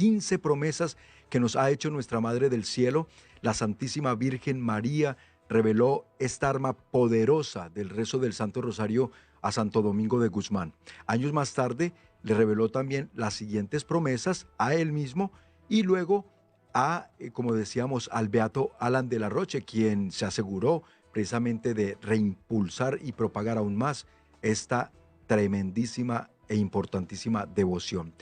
15 promesas que nos ha hecho nuestra Madre del Cielo. La Santísima Virgen María reveló esta arma poderosa del rezo del Santo Rosario a Santo Domingo de Guzmán. Años más tarde le reveló también las siguientes promesas a él mismo y luego a, como decíamos, al beato Alan de la Roche, quien se aseguró precisamente de reimpulsar y propagar aún más esta tremendísima e importantísima devoción.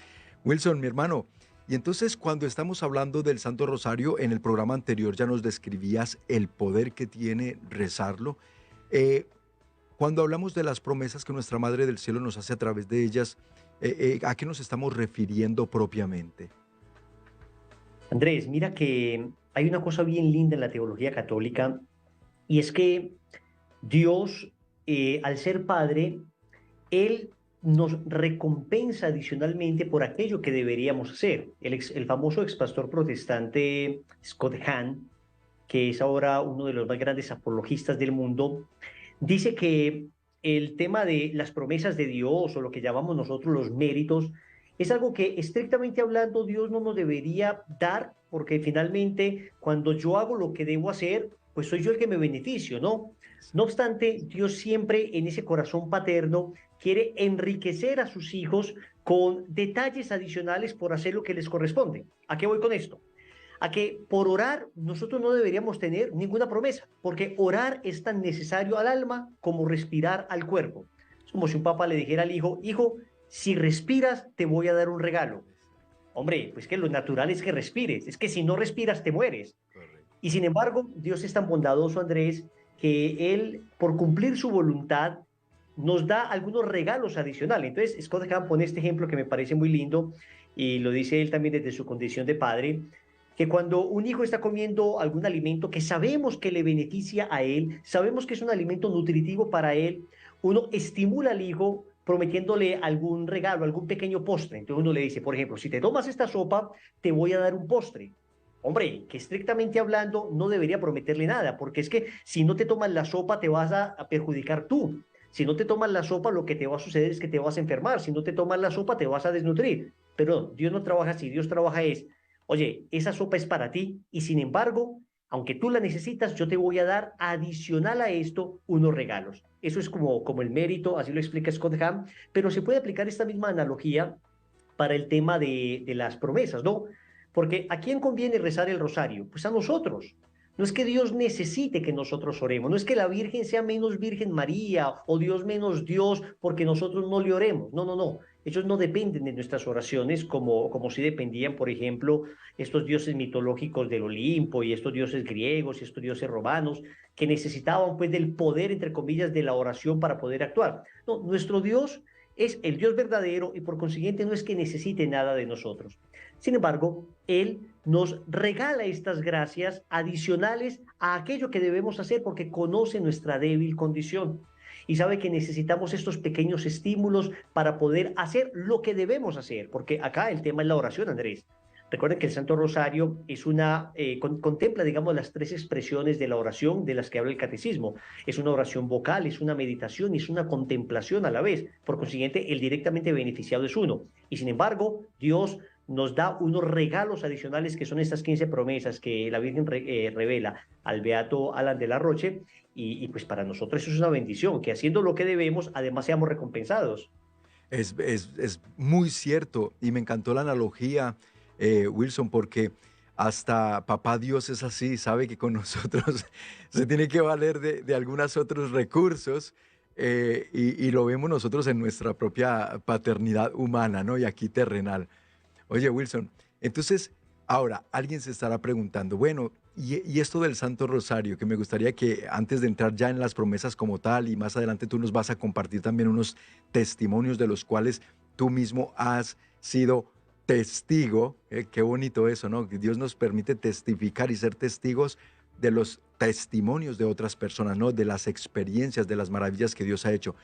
Wilson, mi hermano, y entonces cuando estamos hablando del Santo Rosario, en el programa anterior ya nos describías el poder que tiene rezarlo. Cuando hablamos de las promesas que nuestra Madre del Cielo nos hace a través de ellas, ¿a qué nos estamos refiriendo propiamente? Andrés, mira que hay una cosa bien linda en la teología católica y es que Dios, al ser Padre, Él nos recompensa adicionalmente por aquello que deberíamos hacer. El famoso expastor protestante Scott Hahn, que es ahora uno de los más grandes apologistas del mundo, dice que el tema de las promesas de Dios o lo que llamamos nosotros los méritos es algo que estrictamente hablando Dios no nos debería dar porque finalmente cuando yo hago lo que debo hacer, pues soy yo el que me beneficio, ¿no? No obstante, Dios siempre en ese corazón paterno quiere enriquecer a sus hijos con detalles adicionales por hacer lo que les corresponde. ¿A qué voy con esto? A que por orar nosotros no deberíamos tener ninguna promesa, porque orar es tan necesario al alma como respirar al cuerpo. Es como si un papá le dijera al hijo, hijo, si respiras te voy a dar un regalo. Hombre, pues que lo natural es que respires, es que si no respiras te mueres. Correcto. Y sin embargo, Dios es tan bondadoso, Andrés, que Él, por cumplir su voluntad, nos da algunos regalos adicionales. Entonces, Scott Hahn pone este ejemplo que me parece muy lindo, y lo dice él también desde su condición de padre, que cuando un hijo está comiendo algún alimento que sabemos que le beneficia a él, sabemos que es un alimento nutritivo para él, uno estimula al hijo prometiéndole algún regalo, algún pequeño postre. Entonces uno le dice, por ejemplo, si te tomas esta sopa, te voy a dar un postre. Hombre, que estrictamente hablando no debería prometerle nada, porque es que si no te tomas la sopa te vas a perjudicar tú. Si no te tomas la sopa, lo que te va a suceder es que te vas a enfermar. Si no te tomas la sopa, te vas a desnutrir. Pero Dios no trabaja así. Dios trabaja es, oye, esa sopa es para ti y sin embargo, aunque tú la necesitas, yo te voy a dar adicional a esto unos regalos. Eso es como el mérito, así lo explica Scott Hahn, pero se puede aplicar esta misma analogía para el tema de las promesas, ¿no? Porque ¿a quién conviene rezar el rosario? Pues a nosotros. No es que Dios necesite que nosotros oremos, no es que la Virgen sea menos Virgen María o Dios menos Dios porque nosotros no le oremos. No, no, no. Ellos no dependen de nuestras oraciones como si dependían, por ejemplo, estos dioses mitológicos del Olimpo y estos dioses griegos y estos dioses romanos que necesitaban pues del poder, entre comillas, de la oración para poder actuar. No, nuestro Dios es el Dios verdadero y por consiguiente no es que necesite nada de nosotros. Sin embargo, Él nos regala estas gracias adicionales a aquello que debemos hacer porque conoce nuestra débil condición y sabe que necesitamos estos pequeños estímulos para poder hacer lo que debemos hacer, porque acá el tema es la oración, Andrés. Recuerden que el Santo Rosario es contempla, digamos, las tres expresiones de la oración de las que habla el catecismo. Es una oración vocal, es una meditación y es una contemplación a la vez. Por consiguiente, el directamente beneficiado es uno. Y sin embargo, Dios nos da unos regalos adicionales que son estas 15 promesas que la Virgen revela al beato Alan de la Roche. Pues para nosotros eso es una bendición, que haciendo lo que debemos, además seamos recompensados. Es muy cierto y me encantó la analogía, Wilson, porque hasta Papá Dios es así, sabe que con nosotros se tiene que valer de algunos otros recursos y lo vemos nosotros en nuestra propia paternidad humana, ¿no? Y aquí terrenal. Oye, Wilson, entonces, ahora alguien se estará preguntando, bueno, y esto del Santo Rosario, que me gustaría que antes de entrar ya en las promesas como tal, y más adelante tú nos vas a compartir también unos testimonios de los cuales tú mismo has sido testigo, qué bonito eso, ¿no? Que Dios nos permite testificar y ser testigos de los testimonios de otras personas, ¿no? De las experiencias, de las maravillas que Dios ha hecho.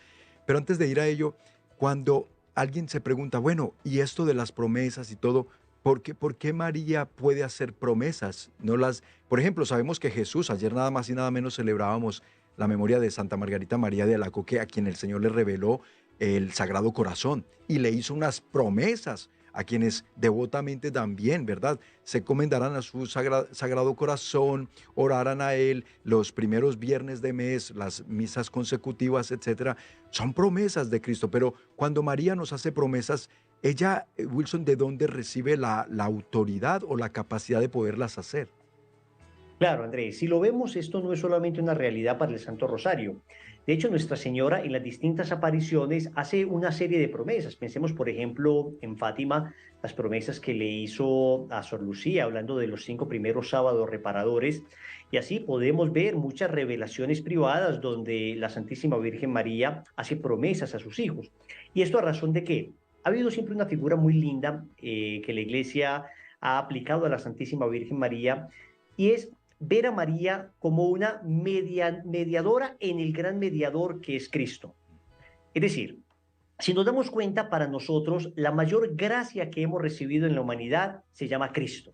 Pero antes de ir a ello, cuando alguien se pregunta, bueno, y esto de las promesas y todo, por qué María puede hacer promesas? No las, por ejemplo, sabemos que Jesús, ayer nada más y nada menos celebrábamos la memoria de Santa Margarita María de Alacoque, a quien el Señor le reveló el Sagrado Corazón y le hizo unas promesas a quienes devotamente también, ¿verdad? Se encomendarán a su sagrado corazón, orarán a Él los primeros viernes de mes, las misas consecutivas, etcétera. Son promesas de Cristo, pero cuando María nos hace promesas, ella, Wilson, ¿de dónde recibe la autoridad o la capacidad de poderlas hacer? Claro, Andrés, si lo vemos, esto no es solamente una realidad para el Santo Rosario. De hecho, Nuestra Señora en las distintas apariciones hace una serie de promesas. Pensemos, por ejemplo, en Fátima, las promesas que le hizo a Sor Lucía, hablando de los 5 primeros sábados reparadores. Y así podemos ver muchas revelaciones privadas donde la Santísima Virgen María hace promesas a sus hijos. ¿Y esto a razón de qué? Ha habido siempre una figura muy linda que la Iglesia ha aplicado a la Santísima Virgen María, y es ver a María como una mediadora en el gran mediador que es Cristo. Es decir, si nos damos cuenta, para nosotros la mayor gracia que hemos recibido en la humanidad se llama Cristo.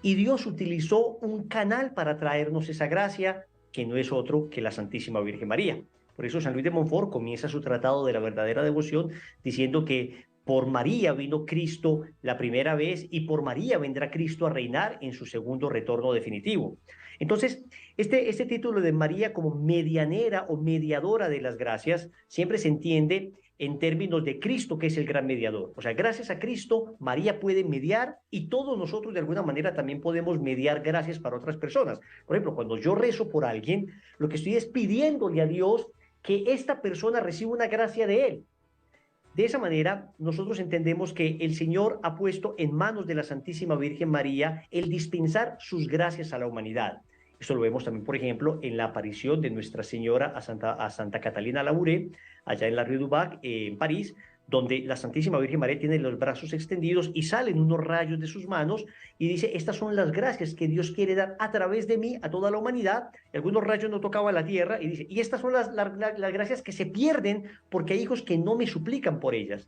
Y Dios utilizó un canal para traernos esa gracia, que no es otro que la Santísima Virgen María. Por eso San Luis de Montfort comienza su tratado de la verdadera devoción diciendo que por María vino Cristo la primera vez y por María vendrá Cristo a reinar en su segundo retorno definitivo. Entonces, este título de María como medianera o mediadora de las gracias siempre se entiende en términos de Cristo, que es el gran mediador. O sea, gracias a Cristo, María puede mediar y todos nosotros de alguna manera también podemos mediar gracias para otras personas. Por ejemplo, cuando yo rezo por alguien, lo que estoy es pidiéndole a Dios que esta persona reciba una gracia de Él. De esa manera, nosotros entendemos que el Señor ha puesto en manos de la Santísima Virgen María el dispensar sus gracias a la humanidad. Esto lo vemos también, por ejemplo, en la aparición de Nuestra Señora a Santa Catalina Labouré, allá en la Rue du Bac, en París, donde la Santísima Virgen María tiene los brazos extendidos y salen unos rayos de sus manos y dice, estas son las gracias que Dios quiere dar a través de mí a toda la humanidad. Y algunos rayos no tocaban la tierra y dice, y estas son las gracias que se pierden porque hay hijos que no me suplican por ellas.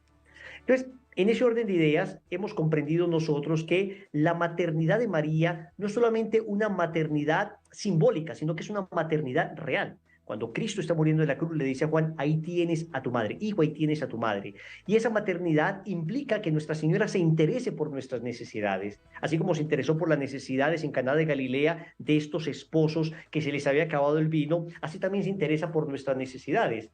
Entonces, en ese orden de ideas, hemos comprendido nosotros que la maternidad de María no es solamente una maternidad simbólica, sino que es una maternidad real. Cuando Cristo está muriendo en la cruz, le dice a Juan, ahí tienes a tu madre, hijo, ahí tienes a tu madre. Y esa maternidad implica que Nuestra Señora se interese por nuestras necesidades, así como se interesó por las necesidades en Caná de Galilea de estos esposos que se les había acabado el vino, así también se interesa por nuestras necesidades.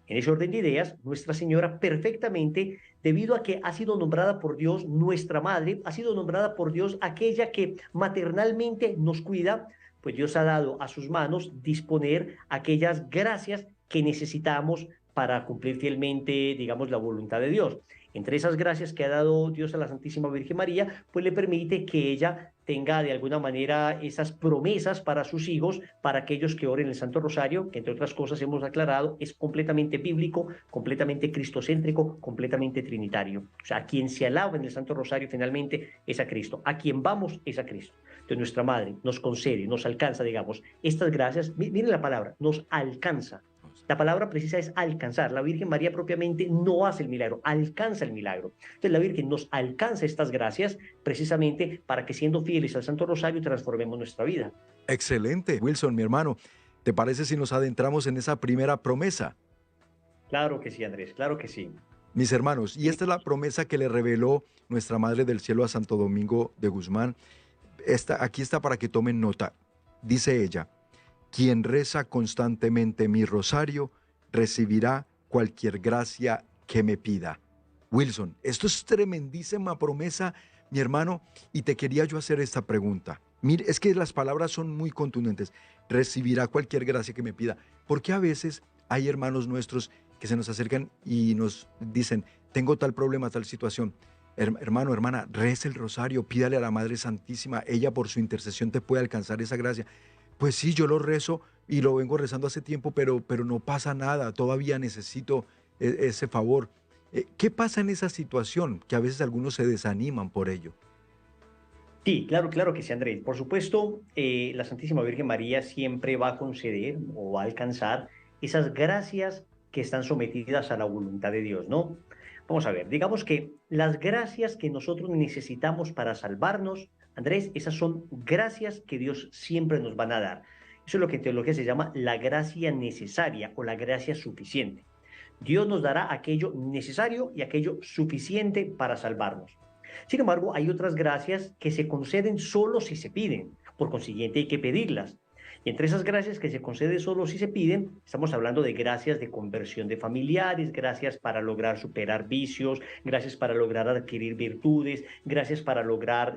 En ese orden de ideas, Nuestra Señora perfectamente, debido a que ha sido nombrada por Dios nuestra madre, ha sido nombrada por Dios aquella que maternalmente nos cuida, pues Dios ha dado a sus manos disponer aquellas gracias que necesitamos para cumplir fielmente, digamos, la voluntad de Dios. Entre esas gracias que ha dado Dios a la Santísima Virgen María, pues le permite que ella tenga de alguna manera esas promesas para sus hijos, para aquellos que oren el Santo Rosario, que entre otras cosas hemos aclarado, es completamente bíblico, completamente cristocéntrico, completamente trinitario. O sea, a quien se alaba en el Santo Rosario finalmente es a Cristo, a quien vamos es a Cristo. Entonces nuestra Madre nos concede, nos alcanza, digamos, estas gracias, miren la palabra, nos alcanza. La palabra precisa es alcanzar. La Virgen María propiamente no hace el milagro, alcanza el milagro. Entonces la Virgen nos alcanza estas gracias precisamente para que siendo fieles al Santo Rosario transformemos nuestra vida. Excelente, Wilson, mi hermano. ¿Te parece si nos adentramos en esa primera promesa? Claro que sí, Andrés, claro que sí. Mis hermanos, y esta es la promesa que le reveló nuestra Madre del Cielo a Santo Domingo de Guzmán. Aquí está para que tomen nota. Dice ella, quien reza constantemente mi rosario recibirá cualquier gracia que me pida. Wilson, esto es tremendísima promesa, mi hermano, y te quería yo hacer esta pregunta. Mire, es que las palabras son muy contundentes. Recibirá cualquier gracia que me pida. Porque a veces hay hermanos nuestros que se nos acercan y nos dicen, tengo tal problema, tal situación. Hermano, hermana, reza el rosario, pídale a la Madre Santísima, ella por su intercesión te puede alcanzar esa gracia. Pues sí, yo lo rezo y lo vengo rezando hace tiempo, pero no pasa nada, todavía necesito ese favor. ¿Qué pasa en esa situación? Que a veces algunos se desaniman por ello. Sí, claro, claro que sí, Andrés. Por supuesto, la Santísima Virgen María siempre va a conceder o va a alcanzar esas gracias que están sometidas a la voluntad de Dios, ¿no? Vamos a ver, digamos que las gracias que nosotros necesitamos para salvarnos, Andrés, esas son gracias que Dios siempre nos van a dar. Eso es lo que en teología se llama la gracia necesaria o la gracia suficiente. Dios nos dará aquello necesario y aquello suficiente para salvarnos. Sin embargo, hay otras gracias que se conceden solo si se piden, por consiguiente hay que pedirlas. Y entre esas gracias que se conceden solo si se piden, estamos hablando de gracias de conversión de familiares, gracias para lograr superar vicios, gracias para lograr adquirir virtudes, gracias para lograr,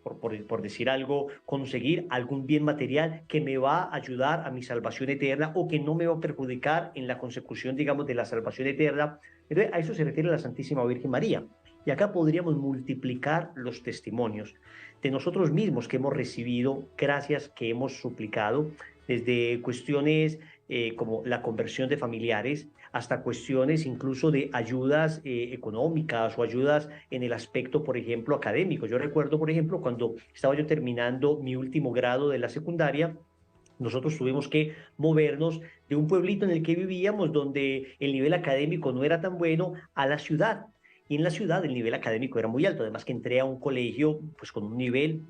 por decir algo, conseguir algún bien material que me va a ayudar a mi salvación eterna o que no me va a perjudicar en la consecución, digamos, de la salvación eterna. Entonces, a eso se refiere la Santísima Virgen María. Y acá podríamos multiplicar los testimonios de nosotros mismos que hemos recibido, gracias que hemos suplicado, desde cuestiones como la conversión de familiares, hasta cuestiones incluso de ayudas económicas o ayudas en el aspecto, por ejemplo, académico. Yo recuerdo, por ejemplo, cuando estaba yo terminando mi último grado de la secundaria, nosotros tuvimos que movernos de un pueblito en el que vivíamos, donde el nivel académico no era tan bueno, a la ciudad. Y en la ciudad el nivel académico era muy alto, además que entré a un colegio pues con un nivel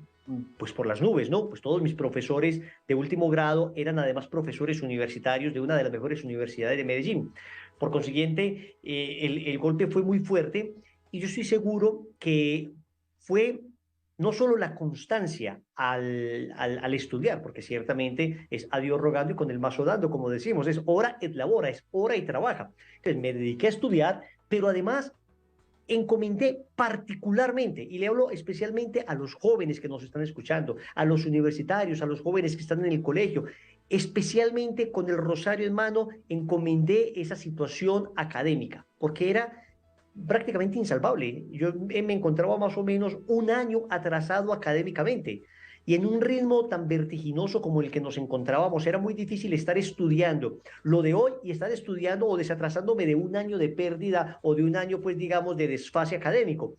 pues por las nubes, ¿no? Pues todos mis profesores de último grado eran además profesores universitarios de una de las mejores universidades de Medellín. Por consiguiente, el golpe fue muy fuerte y yo estoy seguro que fue no solo la constancia al estudiar, porque ciertamente es a Dios rogando y con el mazo dando, como decimos, es ora et labora, es ora y trabaja. Entonces me dediqué a estudiar, pero además encomendé particularmente, y le hablo especialmente a los jóvenes que nos están escuchando, a los universitarios, a los jóvenes que están en el colegio, especialmente con el rosario en mano, encomendé esa situación académica, porque era prácticamente insalvable. Yo me encontraba más o menos un año atrasado académicamente. Y en un ritmo tan vertiginoso como el que nos encontrábamos, era muy difícil estar estudiando lo de hoy y estar estudiando o desatrasándome de un año de pérdida o de un año, pues digamos, de desfase académico.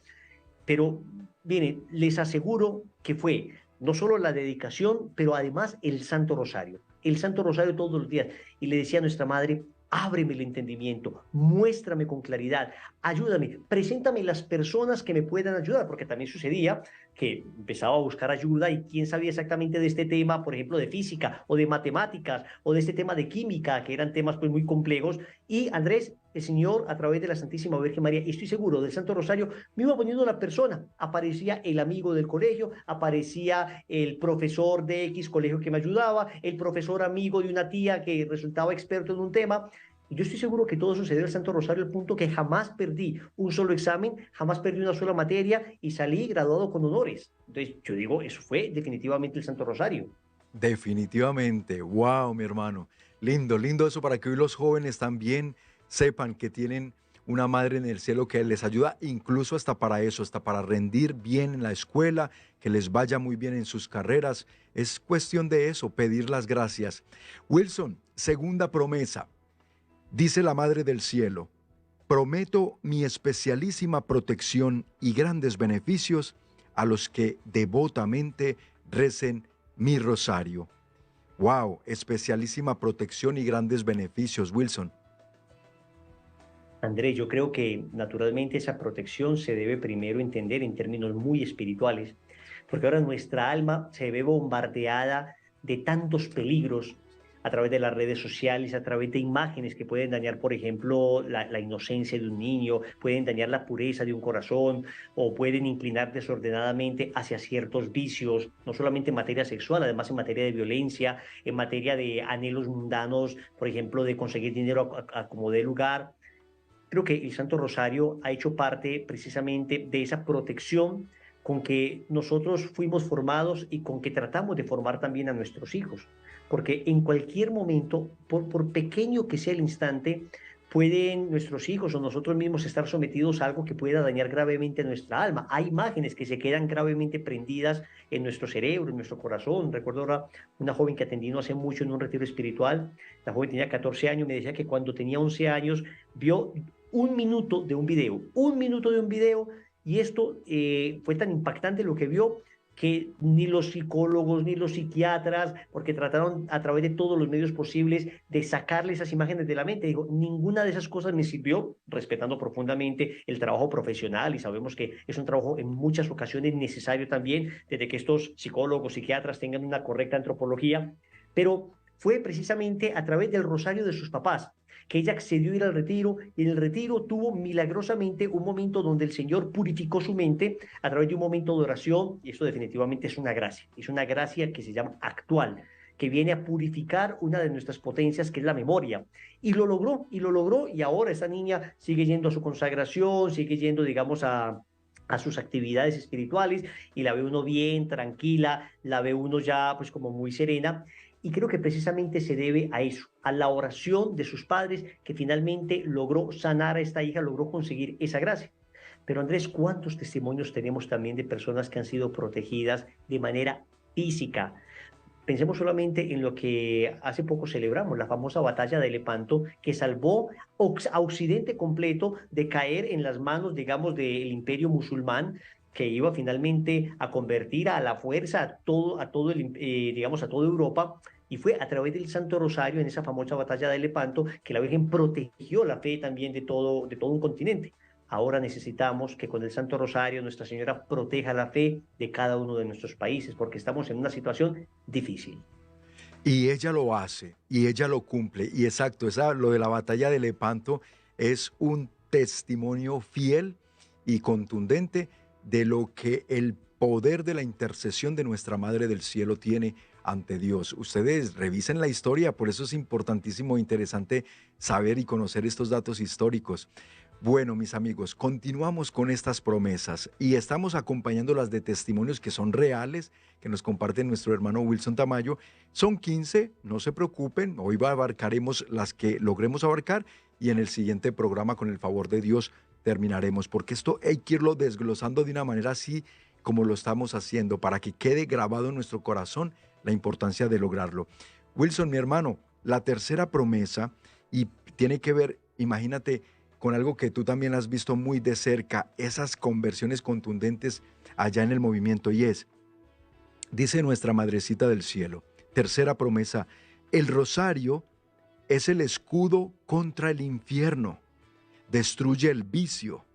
Pero, miren, les aseguro que fue no solo la dedicación, pero además el Santo Rosario. El Santo Rosario todos los días. Y le decía a nuestra madre, ábreme el entendimiento, muéstrame con claridad, ayúdame, preséntame las personas que me puedan ayudar, porque también sucedía que empezaba a buscar ayuda y quién sabía exactamente de este tema, por ejemplo, de física o de matemáticas o de este tema de química, que eran temas pues muy complejos. Y Andrés, el Señor, a través de la Santísima Virgen María, y estoy seguro del Santo Rosario, me iba poniendo la persona. Aparecía el amigo del colegio, aparecía el profesor de X colegio que me ayudaba, el profesor amigo de una tía que resultaba experto en un tema. Y yo estoy seguro que todo sucedió el Santo Rosario al punto que jamás perdí un solo examen, jamás perdí una sola materia y salí graduado con honores. Entonces, yo digo, eso fue definitivamente el Santo Rosario. Definitivamente. Wow, mi hermano. Lindo, lindo eso para que hoy los jóvenes también sepan que tienen una madre en el cielo que les ayuda incluso hasta para eso, hasta para rendir bien en la escuela, que les vaya muy bien en sus carreras. Es cuestión de eso, pedir las gracias. Wilson, segunda promesa. Dice la Madre del Cielo, prometo mi especialísima protección y grandes beneficios a los que devotamente recen mi rosario. Wow, especialísima protección y grandes beneficios, Wilson. Andrés, yo creo que naturalmente esa protección se debe primero entender en términos muy espirituales, porque ahora nuestra alma se ve bombardeada de tantos peligros a través de las redes sociales, a través de imágenes que pueden dañar, por ejemplo, la inocencia de un niño, pueden dañar la pureza de un corazón o pueden inclinar desordenadamente hacia ciertos vicios, no solamente en materia sexual, además en materia de violencia, en materia de anhelos mundanos, por ejemplo, de conseguir dinero a como dé lugar. Creo que el Santo Rosario ha hecho parte precisamente de esa protección con que nosotros fuimos formados y con que tratamos de formar también a nuestros hijos. Porque en cualquier momento, por pequeño que sea el instante, pueden nuestros hijos o nosotros mismos estar sometidos a algo que pueda dañar gravemente nuestra alma. Hay imágenes que se quedan gravemente prendidas en nuestro cerebro, en nuestro corazón. Recuerdo ahora una joven que atendí no hace mucho en un retiro espiritual. La joven tenía 14 años, me decía que cuando tenía 11 años vio un minuto de un video, y esto fue tan impactante lo que vio que ni los psicólogos ni los psiquiatras, porque trataron a través de todos los medios posibles de sacarle esas imágenes de la mente. Digo, ninguna de esas cosas me sirvió, respetando profundamente el trabajo profesional, y sabemos que es un trabajo en muchas ocasiones necesario también, desde que estos psicólogos, psiquiatras tengan una correcta antropología, pero fue precisamente a través del rosario de sus papás. que ella accedió a ir al retiro, y en el retiro tuvo milagrosamente un momento donde el Señor purificó su mente a través de un momento de oración, y esto definitivamente es una gracia que se llama actual, que viene a purificar una de nuestras potencias, que es la memoria. Y lo logró, y ahora esa niña sigue yendo a su consagración, sigue yendo, digamos, a sus actividades espirituales, y la ve uno bien, tranquila, la ve uno ya pues como muy serena, y creo que precisamente se debe a eso, a la oración de sus padres, que finalmente logró sanar a esta hija, logró conseguir esa gracia. Pero Andrés, ¿cuántos testimonios tenemos también de personas que han sido protegidas de manera física? Pensemos solamente en lo que hace poco celebramos, la famosa batalla de Lepanto, que salvó a Occidente completo de caer en las manos, digamos, del imperio musulmán, que iba finalmente a convertir a la fuerza a todo digamos, a toda Europa. Y fue a través del Santo Rosario, en esa famosa batalla de Lepanto, que la Virgen protegió la fe también de todo un continente. Ahora necesitamos que con el Santo Rosario Nuestra Señora proteja la fe de cada uno de nuestros países, porque estamos en una situación difícil. Y ella lo hace, y ella lo cumple. Y exacto, lo de la batalla de Lepanto es un testimonio fiel y contundente de lo que el poder de la intercesión de nuestra Madre del Cielo tiene ante Dios. Ustedes revisen la historia, por eso es importantísimo e interesante saber y conocer estos datos históricos. Bueno, mis amigos, continuamos con estas promesas y estamos acompañándolas de testimonios que son reales, que nos comparte nuestro hermano Wilson Tamayo. Son 15, no se preocupen, hoy abarcaremos las que logremos abarcar y en el siguiente programa, con el favor de Dios, terminaremos, porque esto hay que irlo desglosando de una manera así como lo estamos haciendo, para que quede grabado en nuestro corazón la importancia de lograrlo. Wilson, mi hermano, la tercera promesa, y tiene que ver, imagínate, con algo que tú también has visto muy de cerca, esas conversiones contundentes allá en el movimiento, y dice nuestra Madrecita del Cielo, tercera promesa: el rosario es el escudo contra el infierno, destruye el vicio,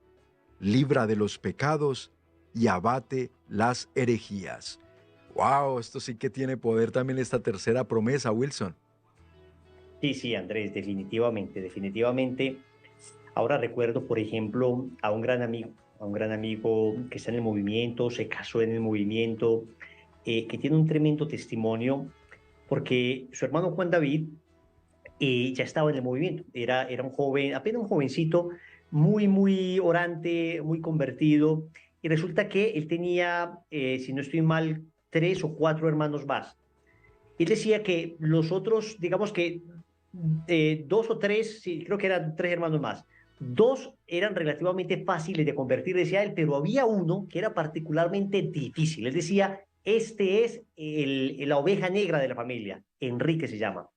libra de los pecados y abate las herejías. ¡Wow! Esto sí que tiene poder también esta tercera promesa, Wilson. Sí, sí, Andrés, definitivamente, definitivamente. Ahora recuerdo, por ejemplo, a un gran amigo que está en el movimiento, se casó en el movimiento, que tiene un tremendo testimonio, porque su hermano Juan David ya estaba en el movimiento, era un joven, apenas un jovencito, muy, muy orante, muy convertido, y resulta que él tenía, si no estoy mal, tres o cuatro hermanos más. Él decía que los otros, digamos que dos o tres, sí, creo que eran tres hermanos más. Dos eran relativamente fáciles de convertir, decía él, pero había uno que era particularmente difícil. Él decía, este es la oveja negra de la familia, Enrique se llama.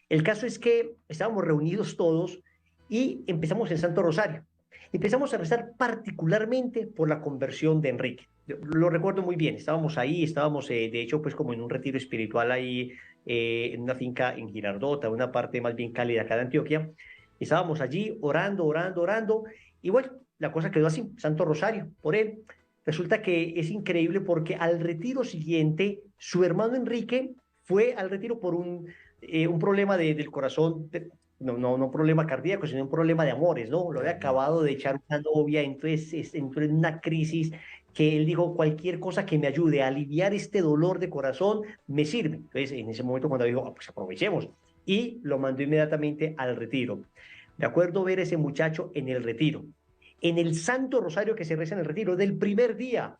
El caso es que estábamos reunidos todos y empezamos el Santo Rosario. Empezamos a rezar particularmente por la conversión de Enrique. Lo recuerdo muy bien, estábamos ahí, estábamos de hecho pues como en un retiro espiritual ahí, en una finca en Girardota, una parte más bien cálida acá de Antioquia. Estábamos allí orando, orando, orando, y bueno, la cosa quedó así, Santo Rosario por él. Resulta que es increíble porque al retiro siguiente, su hermano Enrique fue al retiro por un problema del corazón, no un problema cardíaco, sino un problema de amores, ¿no? Lo había acabado de echar una novia, entonces entró en una crisis que él dijo, cualquier cosa que me ayude a aliviar este dolor de corazón me sirve. Entonces, en ese momento cuando dijo, pues aprovechemos, y lo mandó inmediatamente al retiro. Me acuerdo ver ese muchacho en el retiro, en el Santo Rosario que se reza en el retiro, del primer día,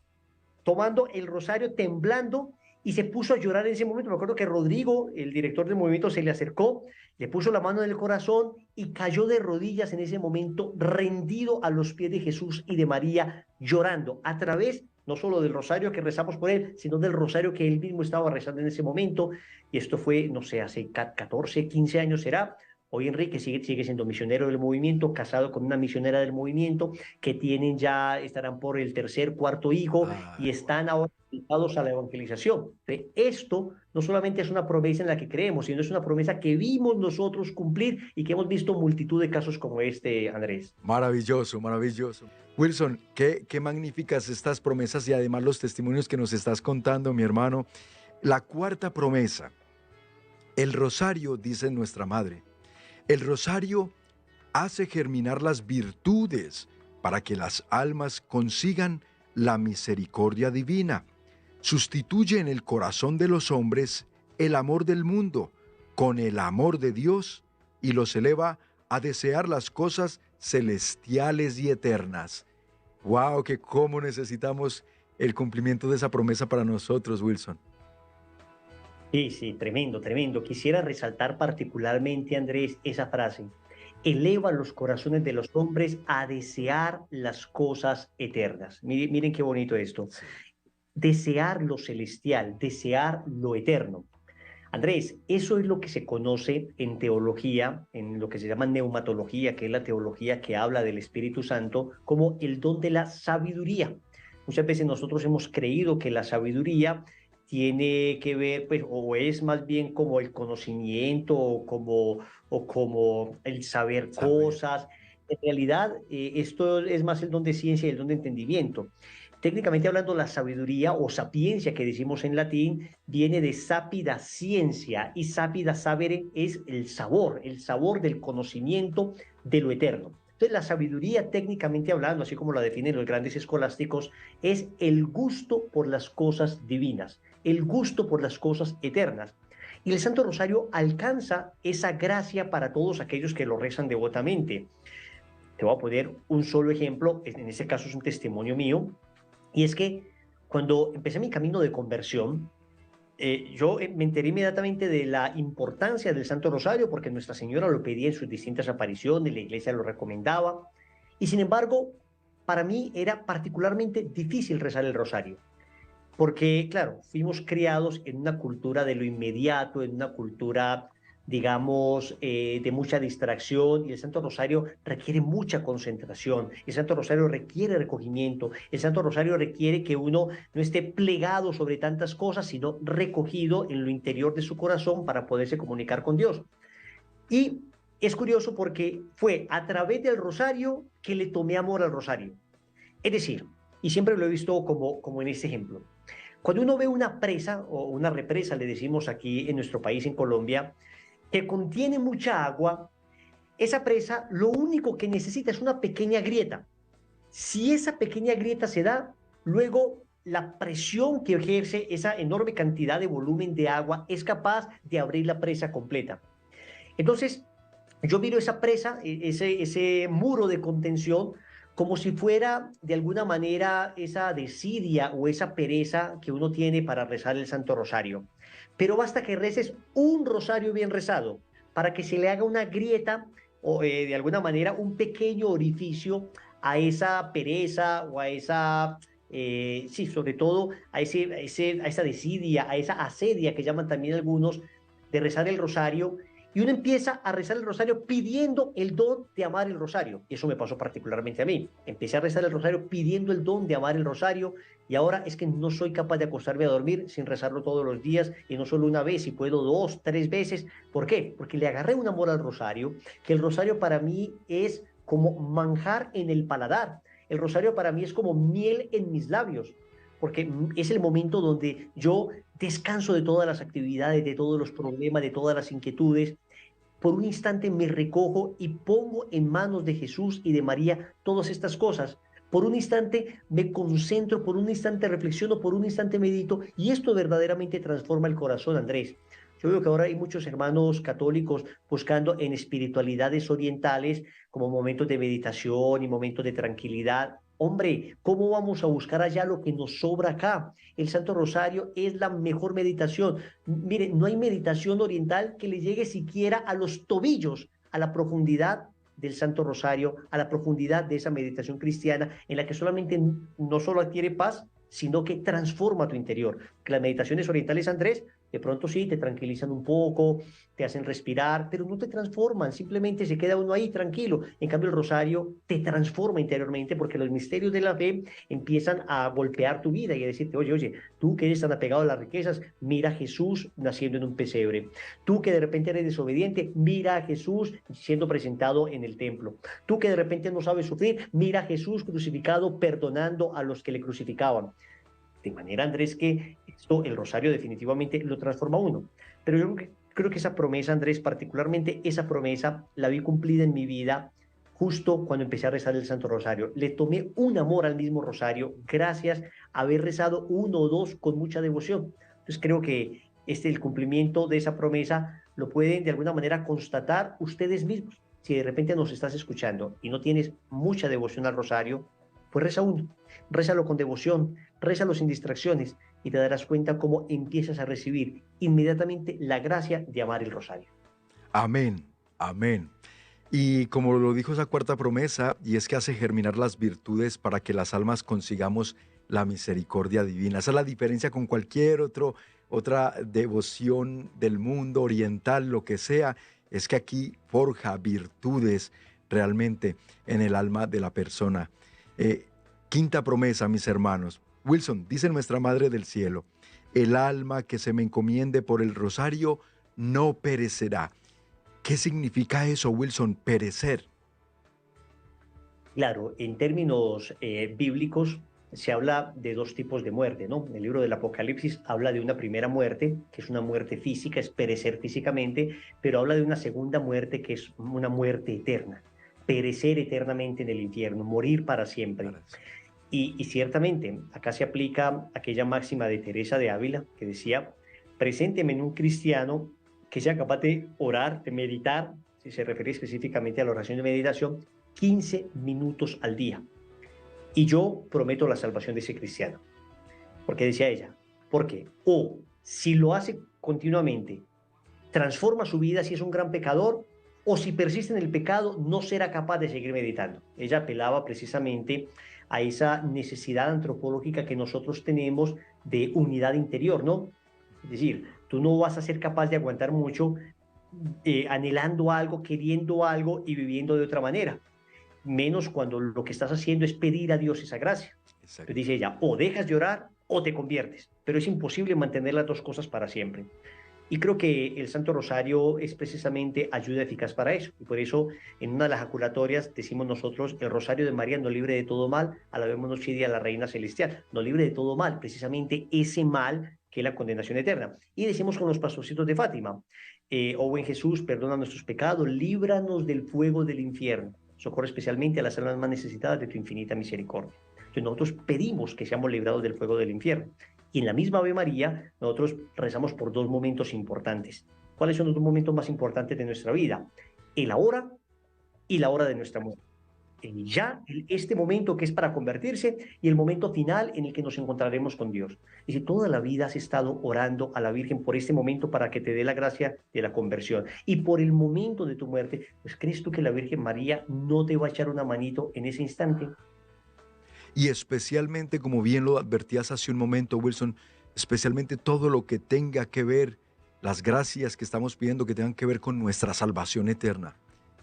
tomando el rosario, temblando, y se puso a llorar en ese momento. Me acuerdo que Rodrigo, el director del movimiento, se le acercó, le puso la mano en el corazón y cayó de rodillas en ese momento, rendido a los pies de Jesús y de María, llorando a través no solo del rosario que rezamos por él, sino del rosario que él mismo estaba rezando en ese momento. Y esto fue, no sé, hace 14, 15 años será. Hoy Enrique sigue siendo misionero del movimiento, casado con una misionera del movimiento, que tienen ya, estarán por el tercer, cuarto hijo, y Ay, están ahora dedicados a la evangelización. Esto no solamente es una promesa en la que creemos, sino es una promesa que vimos nosotros cumplir y que hemos visto multitud de casos como este, Andrés. maravilloso, maravilloso. Wilson, qué magníficas estas promesas y además los testimonios que nos estás contando, mi hermano. La cuarta promesa: el rosario, dice nuestra madre, El rosario hace germinar las virtudes para que las almas consigan la misericordia divina. Sustituye en el corazón de los hombres el amor del mundo con el amor de Dios y los eleva a desear las cosas celestiales y eternas. ¡Wow! Que cómo necesitamos el cumplimiento de esa promesa para nosotros, Wilson. Sí, sí, tremendo, tremendo. Quisiera resaltar particularmente, Andrés, esa frase. Eleva los corazones de los hombres a desear las cosas eternas. Miren, miren qué bonito esto. Sí. Desear lo celestial, desear lo eterno. Andrés, eso es lo que se conoce en teología, en lo que se llama neumatología, que es la teología que habla del Espíritu Santo, como el don de la sabiduría. Muchas veces nosotros hemos creído que la sabiduría tiene que ver, pues, o es más bien como el conocimiento, o como el saber Saber. cosas. En realidad, esto es más el don de ciencia y el don de entendimiento. Técnicamente hablando, la sabiduría o sapiencia que decimos en latín viene de sapida ciencia, y sapida sabere es el sabor del conocimiento de lo eterno. Entonces, la sabiduría, técnicamente hablando, así como la definen los grandes escolásticos, es el gusto por las cosas divinas, el gusto por las cosas eternas. Y el Santo Rosario alcanza esa gracia para todos aquellos que lo rezan devotamente. Te voy a poner un solo ejemplo, en este caso es un testimonio mío, y es que cuando empecé mi camino de conversión, yo me enteré inmediatamente de la importancia del Santo Rosario, porque Nuestra Señora lo pedía en sus distintas apariciones, la iglesia lo recomendaba, y sin embargo, para mí era particularmente difícil rezar el rosario, porque, claro, fuimos criados en una cultura de lo inmediato, en una cultura, digamos, de mucha distracción, y el Santo Rosario requiere mucha concentración, el Santo Rosario requiere recogimiento, el Santo Rosario requiere que uno no esté plegado sobre tantas cosas, sino recogido en lo interior de su corazón para poderse comunicar con Dios. Y es curioso porque fue a través del rosario que le tomé amor al rosario. Es decir, y siempre lo he visto como en este ejemplo. Cuando uno ve una presa o una represa, le decimos aquí en nuestro país, en Colombia, que contiene mucha agua, esa presa lo único que necesita es una pequeña grieta. Si esa pequeña grieta se da, luego la presión que ejerce esa enorme cantidad de volumen de agua es capaz de abrir la presa completa. Entonces, yo miro esa presa, ese muro de contención, como si fuera de alguna manera esa desidia o esa pereza que uno tiene para rezar el Santo Rosario. Pero basta que reces un rosario bien rezado para que se le haga una grieta o de alguna manera un pequeño orificio a esa pereza o a esa, sí, sobre todo a esa desidia, a esa asedia que llaman también algunos de rezar el rosario, y uno empieza a rezar el rosario pidiendo el don de amar el rosario. Y eso me pasó particularmente a mí. Empecé a rezar el rosario pidiendo el don de amar el rosario, y ahora es que no soy capaz de acostarme a dormir sin rezarlo todos los días, y no solo una vez, si puedo dos, tres veces. ¿Por qué? Porque le agarré un amor al rosario, que el rosario para mí es como manjar en el paladar. El rosario para mí es como miel en mis labios, porque es el momento donde yo descanso de todas las actividades, de todos los problemas, de todas las inquietudes. Por un instante me recojo y pongo en manos de Jesús y de María todas estas cosas. Por un instante me concentro, por un instante reflexiono, por un instante medito, y esto verdaderamente transforma el corazón, Andrés. Yo veo que ahora hay muchos hermanos católicos buscando en espiritualidades orientales como momentos de meditación y momentos de tranquilidad. Hombre, ¿cómo vamos a buscar allá lo que nos sobra acá? El Santo Rosario es la mejor meditación. Mire, no hay meditación oriental que le llegue siquiera a los tobillos, a la profundidad del Santo Rosario, a la profundidad de esa meditación cristiana, en la que solamente no solo adquiere paz, sino que transforma tu interior. Que las meditaciones orientales, Andrés, de pronto sí, te tranquilizan un poco, te hacen respirar, pero no te transforman, simplemente se queda uno ahí tranquilo. En cambio, el rosario te transforma interiormente, porque los misterios de la fe empiezan a golpear tu vida y a decirte, oye, oye, tú que eres tan apegado a las riquezas, mira a Jesús naciendo en un pesebre. Tú que de repente eres desobediente, mira a Jesús siendo presentado en el templo. Tú que de repente no sabes sufrir, mira a Jesús crucificado perdonando a los que le crucificaban. De manera, Andrés, que esto, el rosario definitivamente lo transforma a uno. Pero yo creo creo que esa promesa, Andrés, particularmente esa promesa, la vi cumplida en mi vida justo cuando empecé a rezar el Santo Rosario. Le tomé un amor al mismo Rosario gracias a haber rezado uno o dos con mucha devoción. Entonces creo que el cumplimiento de esa promesa lo pueden de alguna manera constatar ustedes mismos. Si de repente nos estás escuchando y no tienes mucha devoción al Rosario, pues reza uno, rézalo con devoción, rézalo sin distracciones y te darás cuenta cómo empiezas a recibir inmediatamente la gracia de amar el Rosario. Amén, amén. Y como lo dijo esa cuarta promesa, y es que hace germinar las virtudes para que las almas consigamos la misericordia divina. Esa es la diferencia con cualquier otra devoción del mundo oriental, lo que sea, es que aquí forja virtudes realmente en el alma de la persona. Eh, Quinta promesa, mis hermanos. Wilson, dice nuestra Madre del Cielo, el alma que se me encomiende por el rosario no perecerá. ¿Qué significa eso, Wilson? Perecer. Claro, en términos bíblicos se habla de dos tipos de muerte, ¿no? El libro del Apocalipsis habla de una primera muerte, que es una muerte física, es perecer físicamente, pero habla de una segunda muerte, que es una muerte eterna, perecer eternamente en el infierno, morir para siempre. Y ciertamente, acá se aplica aquella máxima de Teresa de Ávila que decía, presénteme en un cristiano que sea capaz de orar, de meditar, si se refiere específicamente a la oración de meditación, 15 minutos al día. Y yo prometo la salvación de ese cristiano. Porque decía ella, porque o si lo hace continuamente, transforma su vida si es un gran pecador, o si persiste en el pecado, no será capaz de seguir meditando. Ella apelaba precisamente a esa necesidad antropológica que nosotros tenemos de unidad interior, ¿no? Es decir, tú no vas a ser capaz de aguantar mucho anhelando algo, queriendo algo y viviendo de otra manera, menos cuando lo que estás haciendo es pedir a Dios esa gracia. Entonces Exacto. dice ella, o dejas de orar o te conviertes, pero es imposible mantener las dos cosas para siempre. Y creo que el Santo Rosario es precisamente ayuda eficaz para eso. Y por eso en una de las jaculatorias decimos nosotros, el Rosario de María nos libre de todo mal, alabémonos Chidi a la Reina Celestial, nos libre de todo mal, precisamente ese mal que es la condenación eterna. Y decimos con los pastorcitos de Fátima, oh buen Jesús, perdona nuestros pecados, líbranos del fuego del infierno, socorre especialmente a las almas más necesitadas de tu infinita misericordia. Entonces nosotros pedimos que seamos librados del fuego del infierno. Y en la misma Ave María, nosotros rezamos por dos momentos importantes. ¿Cuáles son los dos momentos más importantes de nuestra vida? El ahora y la hora de nuestra muerte. El ya, este momento que es para convertirse y el momento final en el que nos encontraremos con Dios. Y si toda la vida has estado orando a la Virgen por este momento para que te dé la gracia de la conversión y por el momento de tu muerte, pues ¿crees tú que la Virgen María no te va a echar una manito en ese instante? Y especialmente, como bien lo advertías hace un momento, Wilson, especialmente todo lo que tenga que ver, las gracias que estamos pidiendo que tengan que ver con nuestra salvación eterna,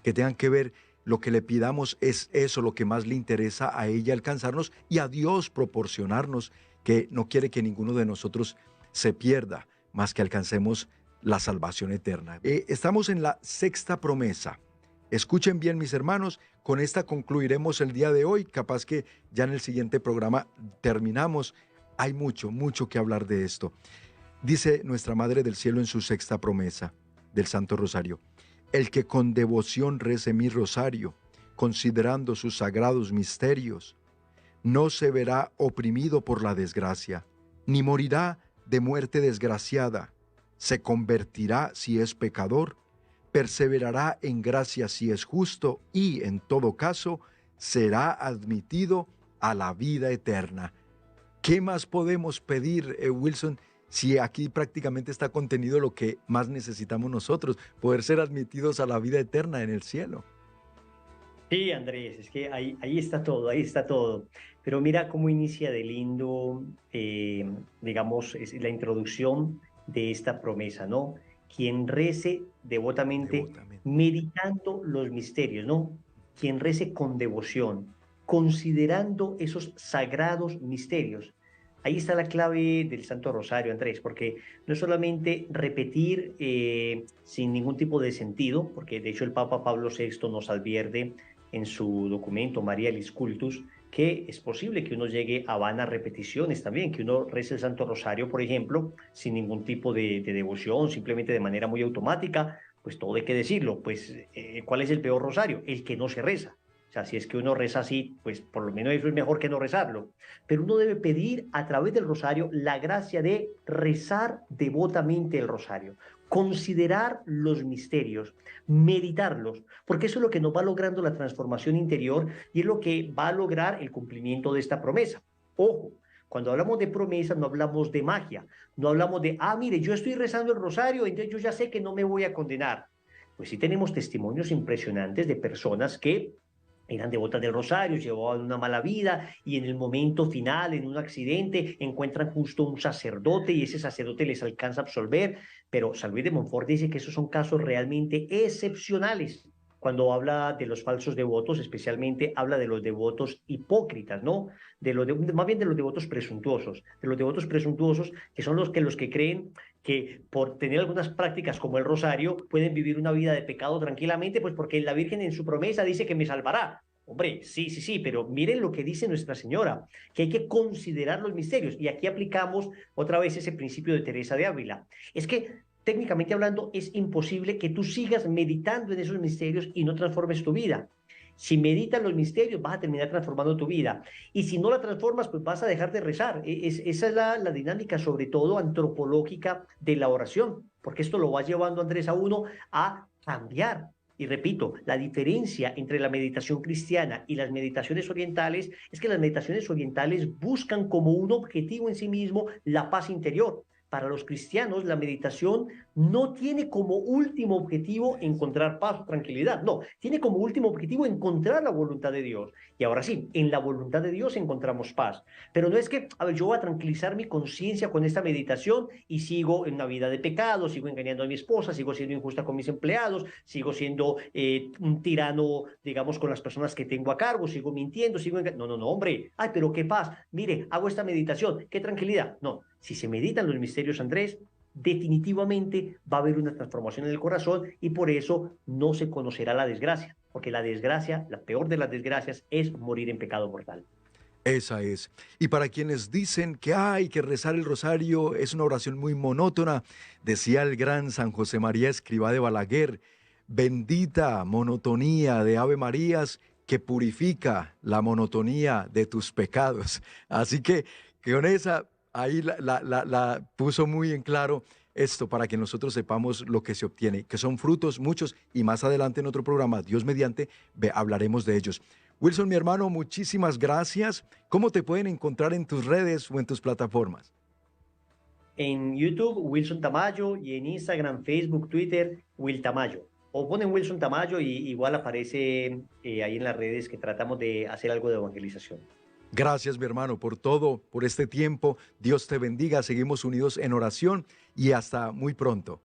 que tengan que ver, lo que le pidamos es eso, lo que más le interesa a ella alcanzarnos y a Dios proporcionarnos, que no quiere que ninguno de nosotros se pierda, más que alcancemos la salvación eterna. Estamos en la sexta promesa. Escuchen bien, mis hermanos, con esta concluiremos el día de hoy. Capaz que ya en el siguiente programa terminamos. Hay mucho, mucho que hablar de esto. Dice nuestra Madre del Cielo en su sexta promesa del Santo Rosario: el que con devoción rece mi rosario, considerando sus sagrados misterios, no se verá oprimido por la desgracia, ni morirá de muerte desgraciada. Se convertirá si es pecador, perseverará en gracia si es justo y, en todo caso, será admitido a la vida eterna. ¿Qué más podemos pedir, Wilson, si aquí prácticamente está contenido lo que más necesitamos nosotros, poder ser admitidos a la vida eterna en el cielo? Sí, Andrés, es que ahí está todo, ahí está todo. Pero mira cómo inicia de lindo, digamos, es la introducción de esta promesa, ¿no? Quien rece devotamente, Devotamente. meditando los misterios, ¿no? Quien rece con devoción, considerando esos sagrados misterios. Ahí está la clave del Santo Rosario, Andrés, porque no es solamente repetir sin ningún tipo de sentido, porque de hecho el Papa Pablo VI nos advierte en su documento Marialis Cultus, que es posible que uno llegue a vanas repeticiones también, que uno rece el Santo Rosario, por ejemplo, sin ningún tipo de devoción, simplemente de manera muy automática. Pues todo hay que decirlo. Pues, ¿cuál es el peor rosario? El que no se reza. O sea, si es que uno reza así, pues por lo menos eso es mejor que no rezarlo. Pero uno debe pedir a través del rosario la gracia de rezar devotamente el rosario, considerar los misterios, meditarlos, porque eso es lo que nos va logrando la transformación interior y es lo que va a lograr el cumplimiento de esta promesa. Ojo, cuando hablamos de promesas no hablamos de magia, no hablamos de, mire, yo estoy rezando el rosario, entonces yo ya sé que no me voy a condenar. Pues sí tenemos testimonios impresionantes de personas que eran devotas del rosario, llevaban una mala vida y en el momento final, en un accidente, encuentran justo un sacerdote y ese sacerdote les alcanza a absolver. Pero San Luis de Montfort dice que esos son casos realmente excepcionales. Cuando habla de los falsos devotos, especialmente habla de los devotos hipócritas, ¿no? Más bien de los devotos presuntuosos, de los devotos presuntuosos que son los que creen que por tener algunas prácticas como el rosario pueden vivir una vida de pecado tranquilamente, pues porque la Virgen en su promesa dice que me salvará. Hombre, sí, sí, sí, pero miren lo que dice Nuestra Señora, que hay que considerar los misterios. Y aquí aplicamos otra vez ese principio de Teresa de Ávila. Es que técnicamente hablando es imposible que tú sigas meditando en esos misterios y no transformes tu vida. Si meditas los misterios, vas a terminar transformando tu vida. Y si no la transformas, pues vas a dejar de rezar. Esa es la dinámica, sobre todo antropológica, de la oración, porque esto lo va llevando, Andrés, a uno a cambiar. Y repito, la diferencia entre la meditación cristiana y las meditaciones orientales es que las meditaciones orientales buscan como un objetivo en sí mismo la paz interior. Para los cristianos, la meditación no tiene como último objetivo encontrar paz o tranquilidad, no, tiene como último objetivo encontrar la voluntad de Dios. Y ahora sí, en la voluntad de Dios encontramos paz. Pero no es que, a ver, yo voy a tranquilizar mi conciencia con esta meditación y sigo en una vida de pecado, sigo engañando a mi esposa, sigo siendo injusta con mis empleados, sigo siendo un tirano, digamos, con las personas que tengo a cargo, sigo mintiendo, No, no, no, hombre, ay, pero qué paz, mire, hago esta meditación, qué tranquilidad. No, si se meditan los misterios, Andrés, definitivamente va a haber una transformación en el corazón y por eso no se conocerá la desgracia, porque la desgracia, la peor de las desgracias, es morir en pecado mortal. Esa es. Y para quienes dicen que hay que rezar el rosario es una oración muy monótona, decía el gran San José María Escrivá de Balaguer, bendita monotonía de Ave Marías que purifica la monotonía de tus pecados. Así que con esa, ahí la puso muy en claro esto para que nosotros sepamos lo que se obtiene, que son frutos muchos y más adelante en otro programa, Dios mediante, hablaremos de ellos. Wilson, mi hermano, muchísimas gracias. ¿Cómo te pueden encontrar en tus redes o en tus plataformas? En YouTube, Wilson Tamayo, y en Instagram, Facebook, Twitter, Will Tamayo. O ponen Wilson Tamayo y igual aparece ahí en las redes que tratamos de hacer algo de evangelización. Gracias, mi hermano, por todo, por este tiempo. Dios te bendiga. Seguimos unidos en oración y hasta muy pronto.